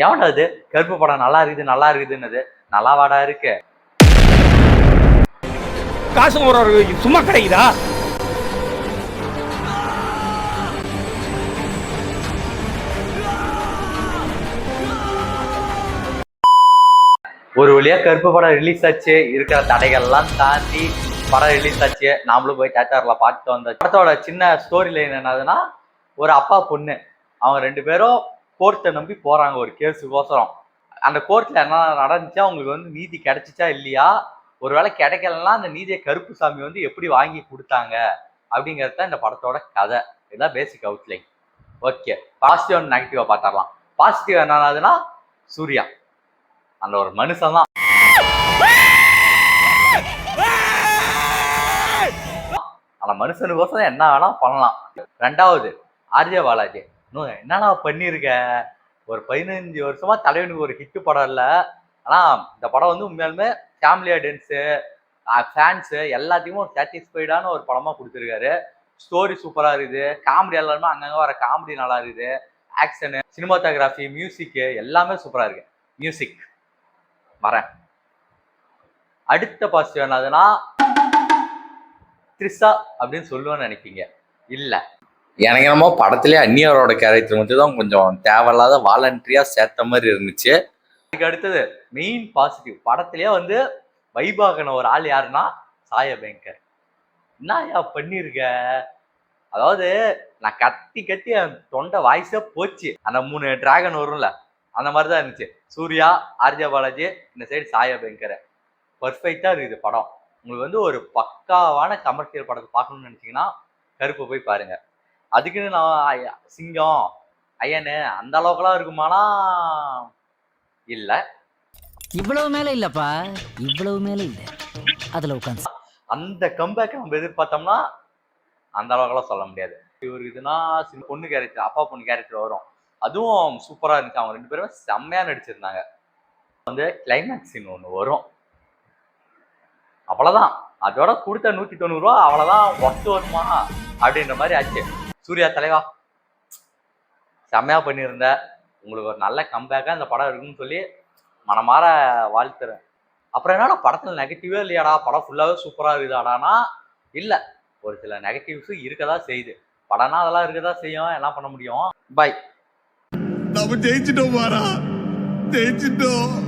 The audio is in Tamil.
எவன்டா அது கருப்பு படம் நல்லா இருக்குதுன்னது நல்லாவாடா இருக்கு. காசு ஒரு சும்மா கிடைக்குதா? ஒரு வழியா கருப்பு படம் ரிலீஸ் ஆச்சு. இருக்கிற தடைகள்லாம் தாண்டி படம் ரிலீஸ் ஆச்சு. நாமளும் போய் தியேட்டர்ல பார்த்துட்டு வந்தோம். படத்தோட சின்ன ஸ்டோரி லைன் என்னதுன்னா, ஒரு அப்பா பொண்ணு அவங்க 2 பேரும் கோர்ட்டை நம்பி போறாங்க ஒரு கேஸுக்கோசரம். அந்த கோர்ட்ல என்ன நடந்துச்சா, அவங்களுக்கு வந்து நீதி கிடைச்சிச்சா இல்லையா, ஒருவேளை கிடைக்கலன்னா அந்த நீதியை கருப்புசாமி வந்து எப்படி வாங்கி கொடுத்தாங்க அப்படிங்கிறது தான் இந்த படத்தோட கதை. இதுதான் பேசிக் அவுட்லைன். ஓகே, பாசிட்டிவ் அண்ட் நெகட்டிவா பார்த்துடலாம். பாசிட்டிவ் என்னதுன்னா, சூர்யா அந்த ஒரு மனுஷன் தான். அந்த மனுஷனுக்கோசம் என்ன வேணா பண்ணலாம். 2வது ஆர்ஜே பாலாஜி, என்னடா பண்ணிருக்க, ஒரு 15 வருஷமா தலைவனுக்கு ஒரு ஹிட் படம் இல்லை. ஆனா இந்த படம் வந்து உண்மையாலுமே ஃபேமிலி ஆடியன்ஸு ஃபேன்ஸு எல்லாத்தையுமே ஒரு சாட்டிஸ்ஃபைடான ஒரு படமா கொடுத்துருக்காரு. ஸ்டோரி சூப்பரா இருக்குது, காமெடி எல்லாருமே அங்கங்க வர காமெடி நல்லா இருக்குது, ஆக்ஷனு, சினிமாட்டோகிராஃபி, மியூசிக்கு எல்லாமே சூப்பரா இருக்கு. மியூசிக் வரேன். அடுத்த பாசிட்டிவ் என்னதுன்னா, த்ரிஷா அப்படின்னு சொல்லுவேன்னு நினைப்பீங்க. இல்ல, எனக்கு என்னமோ படத்திலே அந்நியரோட கேரக்டர் மட்டும் தான் கொஞ்சம் தேவையில்லாத வாலண்டரியா சேர்த்த மாதிரி இருந்துச்சு. அதுக்கு அடுத்தது மெயின் பாசிட்டிவ், படத்திலேயே வந்து வைபாகன ஒரு ஆள் யாருன்னா சாயா பேங்கர். என்ன பண்ணிருக்க, அதாவது நான் கத்தி கத்தி என் தொண்டை வாய்ஸே போச்சு. அந்த 3 டிராகன் வரும்ல, அந்த மாதிரிதான் இருந்துச்சு. சூர்யா, ஆர்ஜே பாலாஜி, இந்த சைடு சாயா பேங்கர். பர்ஃபெக்டா இருக்குது படம். உங்களுக்கு வந்து ஒரு பக்காவான கமர்ஷியல் படத்தை பார்க்கணும்னு நினைச்சீங்கன்னா கருப்பு போய் பாருங்க. அதுக்குன்னு நான் சிங்கம் ஐயனு அந்த அளவுக்குலாம் இருக்குமானா இல்ல. இவ்வளவு மேல இல்லப்பா, இவ்வளவு மேல இல்ல. அதுல உட்காந்து அந்த கம்பேக் நம்ம எதிர்பார்த்தோம்னா அந்த அளவுக்குலாம் சொல்ல முடியாது. ஒரு இதுனா பொண்ணு கேரக்டர், அப்பா பொண்ணு கேரக்டர் வரும், அதுவும் சூப்பரா இருந்துச்சு. அவங்க 2 பேருமே செம்மையா நடிச்சிருந்தாங்க. வந்து கிளைமேக்ஸ் சீன் ஒன்று வரும், அவ்வளவுதான். அதோட கொடுத்த 190 ரூபா அவ்வளவுதான், ஒர்த்து வருமா அப்படின்ற மாதிரி ஆச்சு. சூர்யா தலைவா செம்மையா பண்ணியிருந்த, உங்களுக்கு ஒரு நல்ல கம்பேக்கா இந்த படம் இருக்குன்னு சொல்லி மனமாற வாழ்த்துறேன். அப்புறம் என்னடா படத்துல நெகட்டிவே இல்லையாடா, படம் ஃபுல்லாவே சூப்பரா இருக்குதாடானா இல்ல, ஒரு சில நெகட்டிவ்ஸும் இருக்கதான் செய்யுது. படம்னா அதெல்லாம் இருக்கதான் செய்யும், என்ன பண்ண முடியும். பை. நம்ம ஜெயிச்சிட்டோம், ஜெயிச்சிட்டோம்.